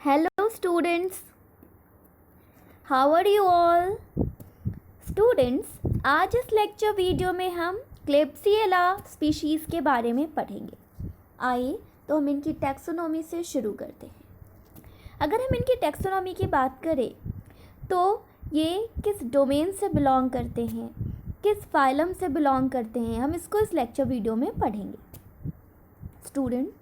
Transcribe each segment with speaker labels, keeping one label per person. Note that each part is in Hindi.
Speaker 1: Hello students, how are you all? Students, आज इस लेक्चर वीडियो में हम क्लेब्सिएला स्पीशीज़ के बारे में पढ़ेंगे। आइए तो हम इनकी टैक्सोनॉमी से शुरू करते हैं। अगर हम इनकी टैक्सोनॉमी की बात करें तो ये किस डोमेन से बिलोंग करते हैं, किस फाइलम से बिलोंग करते हैं, हम इसको इस लेक्चर वीडियो में पढ़ेंगे। स्टूडेंट,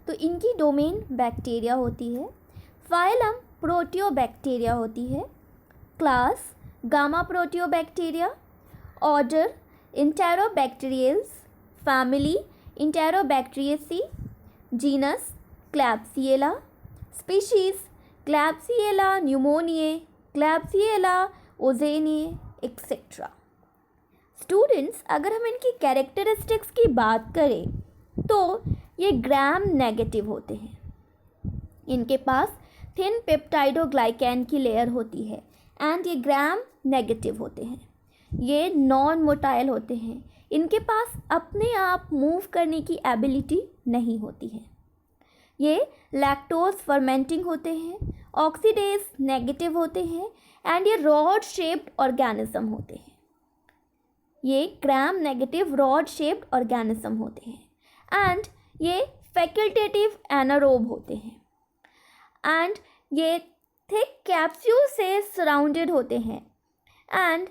Speaker 1: तो इनकी डोमेन बैक्टीरिया होती है, फाइलम प्रोटियोबैक्टीरिया होती है, class gamma proteobacteria, order enterobacteriales, family enterobacteriaceae, genus Klebsiella, species Klebsiella pneumoniae, Klebsiella ozaenae etcetera. Students, अगर हम इनकी कैरेक्टरिस्टिक्स की बात करें तो ये ग्राम नेगेटिव होते हैं। इनके पास थिन पेप्टाइडोग्लाइकैन की लेयर होती है एंड ये ग्राम नेगेटिव होते हैं। ये नॉन मोटाइल होते हैं। इनके पास अपने आप मूव करने की एबिलिटी नहीं होती है। ये लैक्टोज फर्मेंटिंग होते हैं, ऑक्सीडेज नेगेटिव होते हैं एंड ये रॉड शेप्ड ऑर्गेनिज्म होते हैं। ये gram negative rod shaped organism होते हैं एंड ये फैकल्टेटिव एनारोब होते हैं एंड ये थिक कैप्सूल से सराउंडेड होते हैं एंड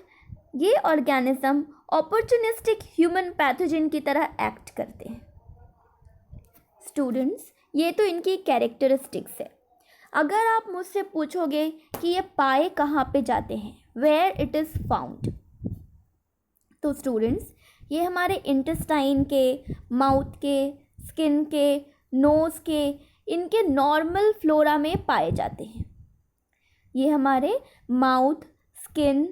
Speaker 1: ये ऑर्गेनिज्म अपॉर्चुनिस्टिक ह्यूमन पैथोजन की तरह एक्ट करते हैं। स्टूडेंट्स, ये तो इनकी कैरेक्टरिस्टिक्स है। अगर आप मुझसे पूछोगे कि ये पाए कहाँ पे जाते हैं, वेयर इट इज़ फाउंड, तो स्टूडेंट्स ये हमारे इंटेस्टाइन के, माउथ के, स्किन के, नोज़ के, इनके नॉर्मल फ्लोरा में पाए जाते हैं। ये हमारे mouth, skin,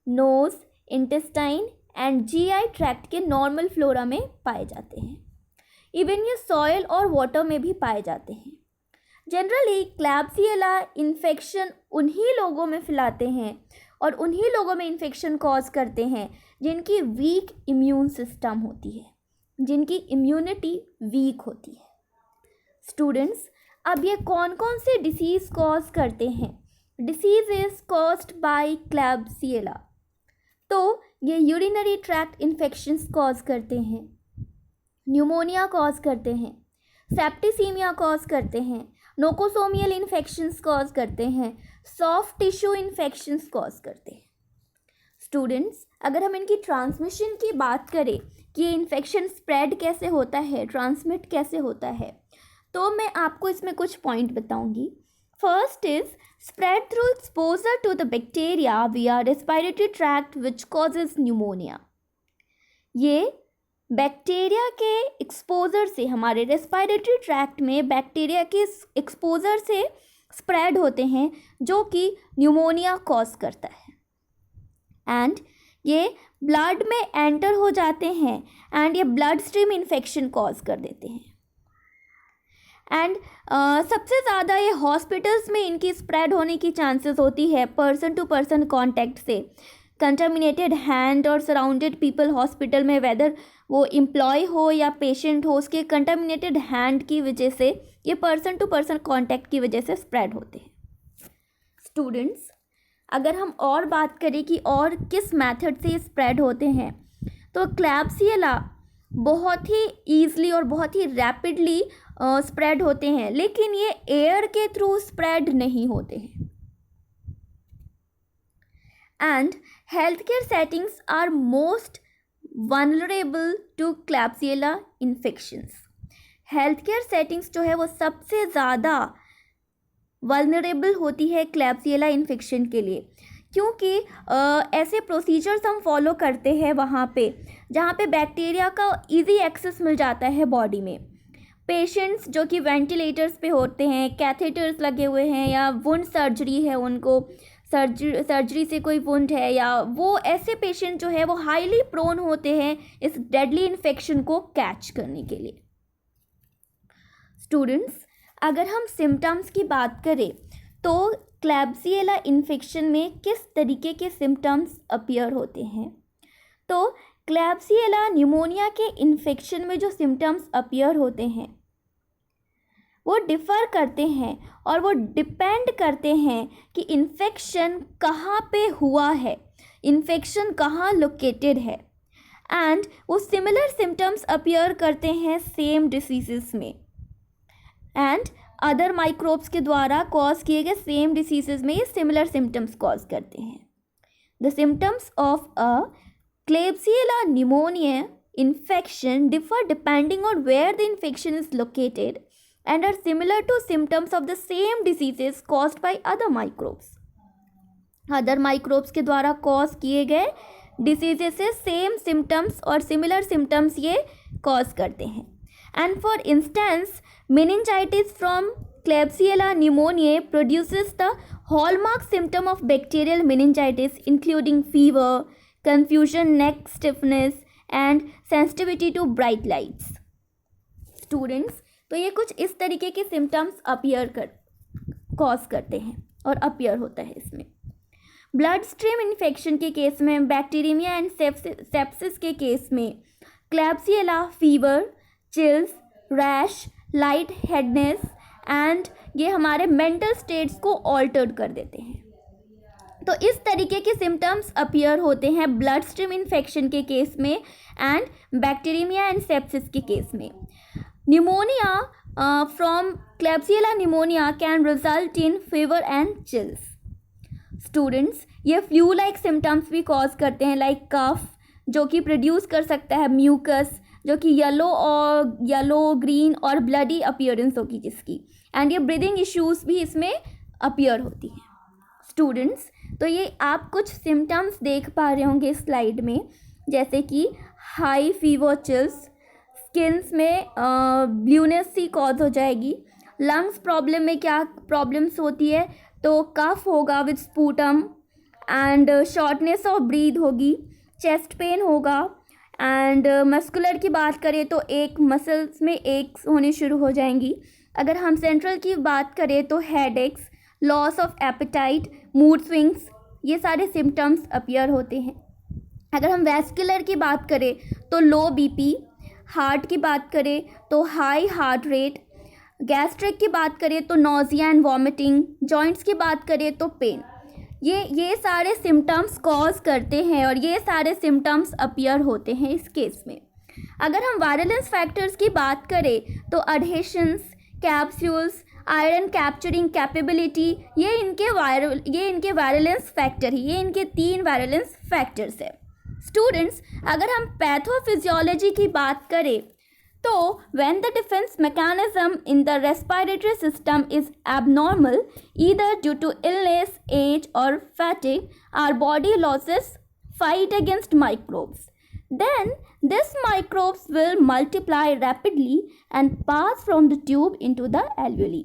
Speaker 1: nose, intestine and GI tract के नॉर्मल फ्लोरा में पाए जाते हैं। इवन ये सॉइल और वाटर में भी पाए जाते हैं। जनरली क्लैब्सिएला इन्फेक्शन उन्हीं लोगों में फैलाते हैं और उन्हीं लोगों में इन्फेक्शन कॉज करते हैं जिनकी वीक इम्यून सिस्टम होती है, जिनकी इम्यूनिटी वीक होती है। स्टूडेंट्स, अब ये कौन कौन से डिसीज़ कॉज करते हैं? Disease is caused by Klebsiella. तो ये यूरिनरी ट्रैक्ट इन्फेक्शंस कॉज करते हैं, न्यूमोनिया कॉज करते हैं, सेप्टिसीमिया कॉज करते हैं, नोकोसोमियल इन्फेक्शंस कॉज करते हैं, सॉफ्ट टिश्यू इन्फेक्शंस कॉज करते हैं। स्टूडेंट्स, अगर हम इनकी ट्रांसमिशन की बात करें कि ये इन्फेक्शन स्प्रेड कैसे होता है, ट्रांसमिट कैसे होता है, तो मैं आपको इसमें कुछ पॉइंट बताऊंगी। First is spread through exposure to the bacteria via respiratory tract which causes pneumonia. ये बैक्टीरिया के एक्सपोजर से, हमारे रेस्पिरेटरी ट्रैक्ट में बैक्टीरिया के एक्सपोजर से स्प्रेड होते हैं जो कि न्यूमोनिया कॉज करता है एंड ये ब्लड में एंटर हो जाते हैं एंड ये ब्लड स्ट्रीम इन्फेक्शन कॉज कर देते हैं एंड सबसे ज़्यादा ये हॉस्पिटल्स में इनकी स्प्रेड होने की चांसेस होती है पर्सन टू पर्सन कांटेक्ट से। कंटामिनेटेड हैंड और सराउंडेड पीपल हॉस्पिटल में, वेदर वो एम्प्लॉय हो या पेशेंट हो, उसके कंटामिनेटेड हैंड की वजह से, ये पर्सन टू पर्सन कांटेक्ट की वजह से स्प्रेड होते हैं। स्टूडेंट्स, अगर हम और बात करें कि और किस मेथड से ये स्प्रेड होते हैं, तो क्लैब्सिएला बहुत ही ईजली और बहुत ही रैपिडली स्प्रेड होते हैं, लेकिन ये एयर के थ्रू स्प्रेड नहीं होते हैं। And health care settings are most vulnerable to Klebsiella infections. Health care settings जो है वो सबसे ज़्यादा वल्नरेबल होती है क्लैब्सिएला इन्फेक्शन के लिए, क्योंकि ऐसे प्रोसीजर्स हम फॉलो करते हैं वहाँ पे जहाँ पे बैक्टीरिया का इजी एक्सेस मिल जाता है बॉडी में। पेशेंट्स जो कि वेंटिलेटर्स पे होते हैं, कैथेटर्स लगे हुए हैं या वुंड सर्जरी है, उनको सर्जरी से कोई वुंड है, या वो ऐसे पेशेंट जो है वो हाईली प्रोन होते हैं इस डेडली इन्फेक्शन को कैच करने के लिए। स्टूडेंट्स, अगर हम सिम्टम्स की बात करें तो क्लैब्सिएला इन्फेक्शन में किस तरीके के सिम्टम्स अपीयर होते हैं, तो क्लैब्सिएला न्यूमोनिया के इन्फेक्शन में जो सिम्टम्स अपीयर होते हैं वो डिफ़र करते हैं और वो डिपेंड करते हैं कि इन्फेक्शन कहाँ पे हुआ है, इन्फेक्शन कहाँ लोकेटेड है, एंड वो सिमिलर सिम्टम्स अपीयर करते हैं सेम डिसीज़ेस में, एंड अदर माइक्रोब्स के द्वारा कॉज किए गए सेम डिसीज़ेस में ये सिमिलर सिम्टम्स कॉज करते हैं. The symptoms of a Klebsiella pneumoniae infection differ depending on where the infection is located and are similar to symptoms of the same diseases caused by other microbes. Other microbes के द्वारा cause किए गए diseases से same symptoms और similar symptoms ये cause करते हैं. And for instance, meningitis from Klebsiella pneumoniae produces the hallmark symptom of bacterial meningitis, including fever, confusion, neck stiffness and sensitivity to bright lights. Students, तो ये कुछ इस तरीके के सिम्टम्स कॉज करते हैं और अपीयर होता है इसमें. ब्लड स्ट्रीम इन्फेक्शन के केस में, बैक्टीरियमिया एंड सेप्सिस के केस में Klebsiella fever, chills, rash, light headedness and ये हमारे मेंटल स्टेट्स को ऑल्टर्ड कर देते हैं. तो इस तरीके के सिम्टम्स अपीयर होते हैं ब्लड स्ट्रीम इन्फेक्शन के केस में एंड बैक्टीरियमिया एंड सेप्सिस के केस में. Pneumonia from Klebsiella pneumonia can result in fever and chills. Students, ये फ्लू लाइक सिम्टम्स भी कॉज करते हैं, लाइक कफ जो कि प्रोड्यूस कर सकता है म्यूकस जो कि येलो ग्रीन और ब्लडी अपीयरेंस होगी जिसकी, एंड ये ब्रीदिंग इश्यूज भी इसमें अपीयर होती हैं. स्टूडेंट्स, तो ये आप कुछ सिम्टम्स देख पा रहे होंगे स्लाइड में, जैसे कि हाई फीवर, चिल्स, स्किन्स में ब्लूनेस सी कॉज हो जाएगी. लंग्स प्रॉब्लम में क्या प्रॉब्लम्स होती है, तो कफ होगा with sputum and shortness of breath होगी, चेस्ट पेन होगा, एंड मस्कुलर की बात करें तो एक मसल्स में एक्स होने शुरू हो जाएंगी. अगर हम सेंट्रल की बात करें तो head x, loss of appetite, mood swings, ये सारे सिम्टम्स अपीयर होते हैं. अगर हम वैस्कुलर की बात करें तो लो बीपी, हार्ट की बात करें तो हाई हार्ट रेट, गैस्ट्रिक की बात करें तो नोजिया एंड वॉमिटिंग, जॉइंट्स की बात करें तो पेन, ये सारे सिम्टम्स कॉज करते हैं और ये सारे सिम्टम्स अपीयर होते हैं इस केस में. अगर हम वायलेंस फैक्टर्स की बात करें तो अडहेशंस, कैप्सूल्स, आयरन कैप्चरिंग कैपेबिलिटी, ये इनके वायलेंस फैक्टर ही, ये इनके 3 वायलेंस फैक्टर्स है. स्टूडेंट्स, अगर हम पैथोफिजियोलॉजी की बात करें तो when the defense mechanism in the respiratory system is abnormal either due to illness, age or fatigue, our body loses fight against microbes. Then these microbes will multiply rapidly and pass from the tube into the alveoli.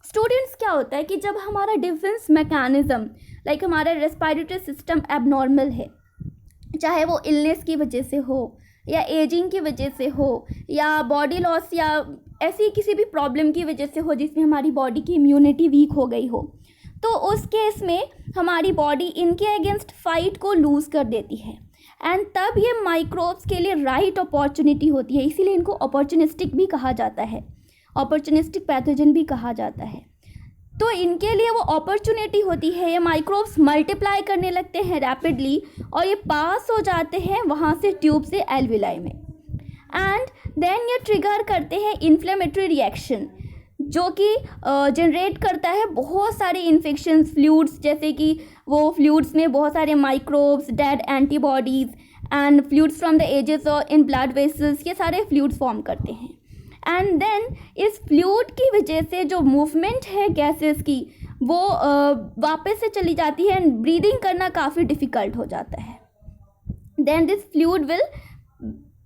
Speaker 1: Students, क्या होता है कि जब हमारा डिफेंस मैकेनिज्म लाइक हमारा रेस्पिरेटरी सिस्टम एबनॉर्मल है, चाहे वो इलनेस की वजह से हो या एजिंग की वजह से हो या बॉडी लॉस या ऐसी किसी भी प्रॉब्लम की वजह से हो जिसमें हमारी बॉडी की इम्यूनिटी वीक हो गई हो, तो उस केस में हमारी बॉडी इनके अगेंस्ट फाइट को लूज़ कर देती है एंड तब ये माइक्रोब्स के लिए राइट अपॉर्चुनिटी होती है. इसीलिए इनको अपॉर्चुनिस्टिक भी कहा जाता है, अपॉर्चुनिस्टिक पैथोजन भी कहा जाता है. तो इनके लिए वो अपॉर्चुनिटी होती है, ये माइक्रोब्स मल्टीप्लाई करने लगते हैं रैपिडली और ये पास हो जाते हैं वहाँ से ट्यूब से एल्विलाई में, एंड देन ये ट्रिगर करते हैं इन्फ्लेमेटरी रिएक्शन जो कि जनरेट करता है बहुत सारे इन्फेक्शंस, फ्लूइड्स, जैसे कि वो फ्लूइड्स में बहुत सारे microbes, dead antibodies and fluids from the edges और इन ब्लड वेसल्स, ये सारे फ्लूइड्स फॉर्म करते हैं. एंड देन इस फ्लूइड की वजह से जो मूवमेंट है गैसेस की वो वापस से चली जाती है एंड ब्रीदिंग करना काफ़ी डिफ़िकल्ट हो जाता है. Then this fluid will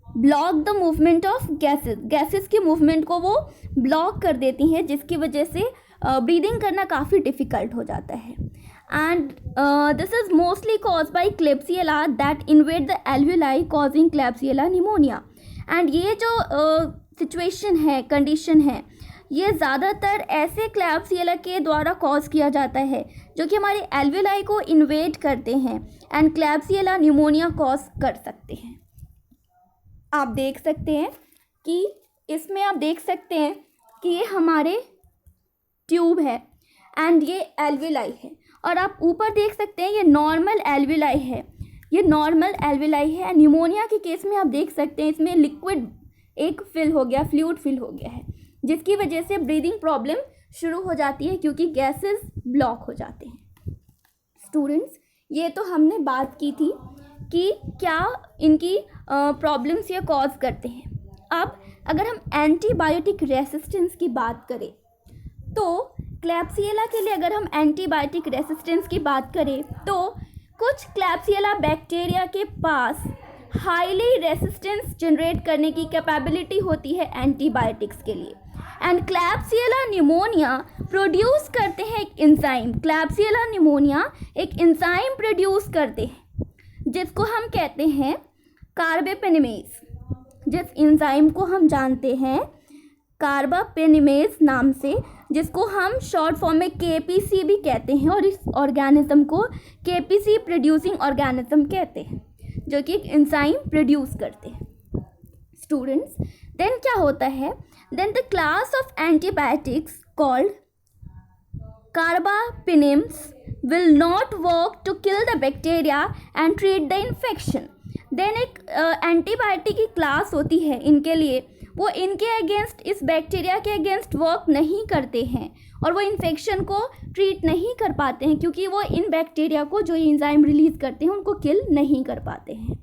Speaker 1: block the movement of gases की मूवमेंट को वो ब्लॉक कर देती हैं, जिसकी वजह से ब्रीदिंग करना काफ़ी डिफ़िकल्ट हो जाता है. And this is mostly cause by Klebsiella that invade the alveoli causing Klebsiella pneumonia. And ये जो सिचुएशन है, कंडीशन है, ये ज़्यादातर ऐसे क्लेब्सिएला के द्वारा कॉज किया जाता है जो कि हमारे एल्विलाई को इन्वेड करते हैं एंड क्लेब्सिएला न्यूमोनिया कॉज कर सकते हैं. आप देख सकते हैं कि इसमें आप देख सकते हैं कि ये हमारे ट्यूब है एंड ये एल्विलाई है, और आप ऊपर देख सकते हैं ये नॉर्मल एल्विलाई है, ये नॉर्मल एल्विलाई है। निमोनिया के केस में आप देख सकते हैं इसमें लिक्विड एक फिल हो गया, फ्लूइड फिल हो गया है, जिसकी वजह से ब्रीदिंग प्रॉब्लम शुरू हो जाती है क्योंकि गैसेस ब्लॉक हो जाते हैं। स्टूडेंट्स, ये तो हमने बात की थी कि क्या इनकी प्रॉब्लम्स ये कॉज करते हैं। अब अगर हम एंटीबायोटिक रेसिस्टेंस की बात करें तो क्लैप्सियला के लिए अगर हम एंटीबायोटिक रेसिस्टेंस की बात करें तो कुछ क्लैप्सियला बैक्टीरिया के पास हाईली रेसिस्टेंस जनरेट करने की कैपेबिलिटी होती है एंटीबायोटिक्स के लिए। एंड क्लैप्सियला निमोनिया प्रोड्यूस करते हैं एक एंजाइम, क्लैप्सियला निमोनिया एक एंजाइम प्रोड्यूस करते हैं जिसको हम कहते हैं कार्बापेनेमेज, जिस एंजाइम को हम जानते हैं कार्बापेनेमेज नाम से, जिसको हम शॉर्ट फॉर्म में केपीसी भी कहते हैं, और इस ऑर्गेनिज्म को केपीसी प्रोड्यूसिंग ऑर्गेनिज्म कहते हैं, जो कि एक एंजाइम प्रोड्यूस करते हैं। स्टूडेंट्स, देन क्या होता है, then the class of antibiotics called carbapenems will not work to kill the bacteria and treat the infection. Then एक एंटीबायोटिक की क्लास होती है इनके लिए, वो इनके अगेंस्ट, इस बैक्टीरिया के अगेंस्ट वर्क नहीं करते हैं और वो इन्फेक्शन को ट्रीट नहीं कर पाते हैं क्योंकि वो इन बैक्टीरिया को जो एंजाइम रिलीज़ करते हैं उनको किल नहीं कर पाते हैं।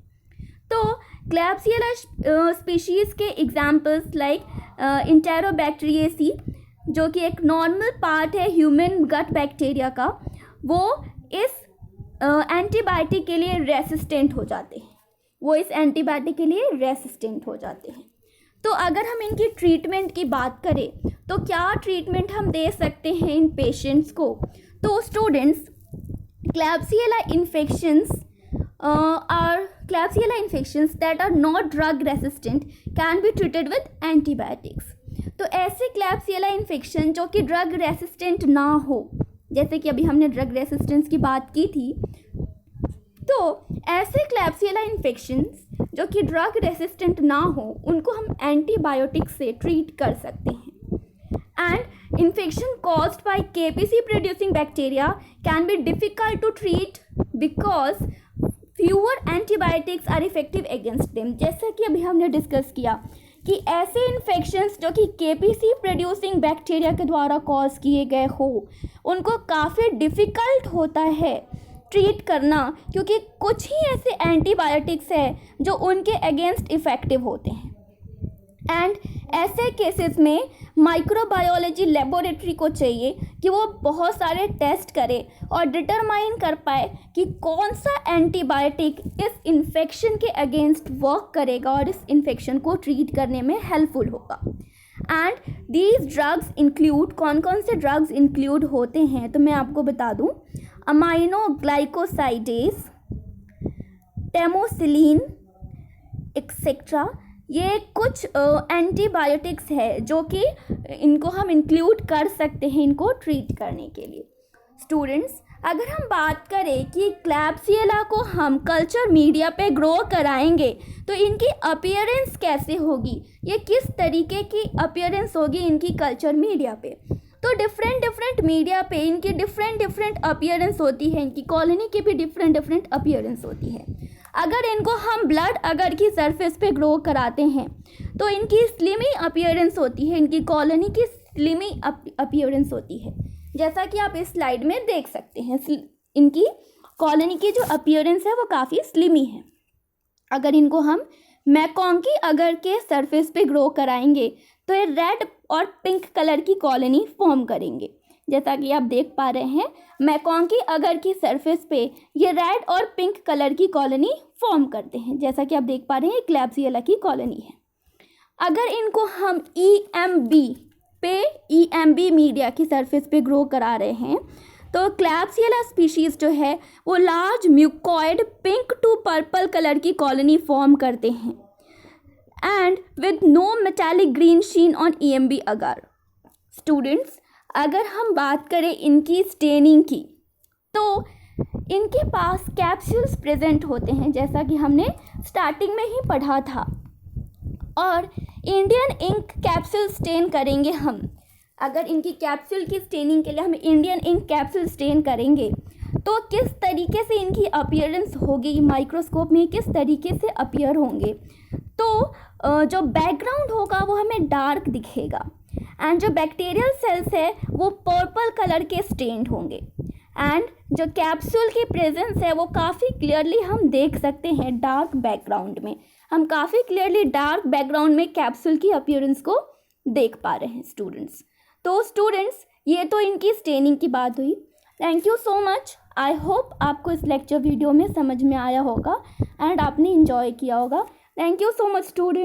Speaker 1: तो क्लैप्सियला स्पीशीज़ के एग्जाम्पल्स लाइक इंटेरोबैक्टीरियेसी, जो कि एक नॉर्मल पार्ट है ह्यूमन गट बैक्टीरिया का, वो इस एंटीबायोटिक के लिए रेसिस्टेंट हो जाते हैं, वो इस एंटीबायोटिक के लिए रेसिस्टेंट हो जाते हैं। तो अगर हम इनकी ट्रीटमेंट की बात करें तो क्या ट्रीटमेंट हम दे सकते हैं इन पेशेंट्स को। तो students, Klebsiella infections that are not drug resistant can be treated with antibiotics. तो ऐसे क्लैप्सियला इन्फेक्शन जो कि ड्रग रेसिस्टेंट ना हो, जैसे कि अभी हमने ड्रग रेसिस्टेंस की बात की थी, तो ऐसे क्लैप्सियला इन्फेक्शंस जो कि ड्रग रेसिस्टेंट ना हो उनको हम एंटीबायोटिक से ट्रीट कर सकते हैं। And infection caused by KPC producing bacteria can be difficult to treat because fewer antibiotics are effective against them. जैसा कि अभी हमने डिस्कस किया कि ऐसे इन्फेक्शंस जो कि केपीसी प्रोड्यूसिंग बैक्टीरिया के द्वारा कॉज किए गए हो उनको काफ़ी डिफ़िकल्ट होता है ट्रीट करना, क्योंकि कुछ ही ऐसे एंटीबायोटिक्स हैं जो उनके अगेंस्ट इफ़ेक्टिव होते हैं। एंड ऐसे केसेस में माइक्रोबायोलॉजी लेबोरेटरी को चाहिए कि वो बहुत सारे टेस्ट करे और डिटरमाइन कर पाए कि कौन सा एंटीबायोटिक इस इन्फेक्शन के अगेंस्ट वर्क करेगा और इस इन्फेक्शन को ट्रीट करने में हेल्पफुल होगा। एंड दीज ड्रग्स इंक्लूड, कौन कौन से ड्रग्स इंक्लूड होते हैं तो मैं आपको बता दूं, अमाइनो ग्लाइकोसाइडेज, टेमोसिलिन एक्सेट्रा। ये कुछ एंटीबायोटिक्स है जो कि इनको हम इंक्लूड कर सकते हैं इनको ट्रीट करने के लिए। स्टूडेंट्स, अगर हम बात करें कि क्लैप्सियला को हम कल्चर मीडिया पे ग्रो कराएंगे तो इनकी अपीयरेंस कैसे होगी, ये किस तरीके की अपीयरेंस होगी इनकी कल्चर मीडिया पे। तो डिफरेंट मीडिया पे इनकी डिफरेंट अपीयरेंस होती है, इनकी कॉलोनी की भी डिफरेंट अपीयरेंस होती है। अगर इनको हम ब्लड अगर की सरफेस पे ग्रो कराते हैं तो इनकी स्लिमी अपीयरेंस होती है, इनकी कॉलोनी की स्लिमी अपीयरेंस होती है, जैसा कि आप इस स्लाइड में देख सकते हैं। इनकी कॉलोनी की जो अपीयरेंस है वो काफ़ी स्लिमी है। अगर इनको हम मैकॉन्की अगर के सरफेस पे ग्रो कराएंगे तो ये रेड और पिंक कलर की कॉलोनी फॉर्म करेंगे, जैसा कि आप देख पा रहे हैं मैकॉन्की अगर की सरफेस पे ये रेड और पिंक कलर की कॉलोनी फॉर्म करते हैं, जैसा कि आप देख पा रहे हैं क्लैप्सियला की कॉलोनी है। अगर इनको हम EMB मीडिया की सरफेस पे ग्रो करा रहे हैं तो क्लैप्सियला स्पीशीज़ जो है वो large mucoid pink to purple colour की कॉलोनी फॉर्म करते हैं and with no metallic green sheen on EMB agar. Students, अगर हम बात करें इनकी स्टेनिंग की तो इनके पास कैप्सूल्स प्रेजेंट होते हैं, जैसा कि हमने स्टार्टिंग में ही पढ़ा था। और इंडियन इंक कैप्सूल स्टेन करेंगे हम अगर इनकी कैप्सूल की स्टेनिंग के लिए हम इंडियन इंक कैप्सूल स्टेन करेंगे तो किस तरीके से इनकी अपीयरेंस होगी, माइक्रोस्कोप में किस तरीके से अपीयर होंगे। तो जो बैकग्राउंड होगा वो हमें डार्क दिखेगा एंड जो बैक्टीरियल सेल्स है वो पर्पल कलर के स्टेन्ड होंगे एंड जो कैप्सूल की प्रेजेंस है वो काफ़ी क्लियरली हम देख सकते हैं डार्क बैकग्राउंड में। हम काफ़ी क्लियरली डार्क बैकग्राउंड में कैप्सूल की अपीयरेंस को देख पा रहे हैं स्टूडेंट्स। तो स्टूडेंट्स ये तो इनकी स्टेनिंग की बात हुई। Thank you so much. I hope आपको इस लेक्चर वीडियो में समझ में आया होगा एंड आपने इन्जॉय किया होगा। Thank you so much students.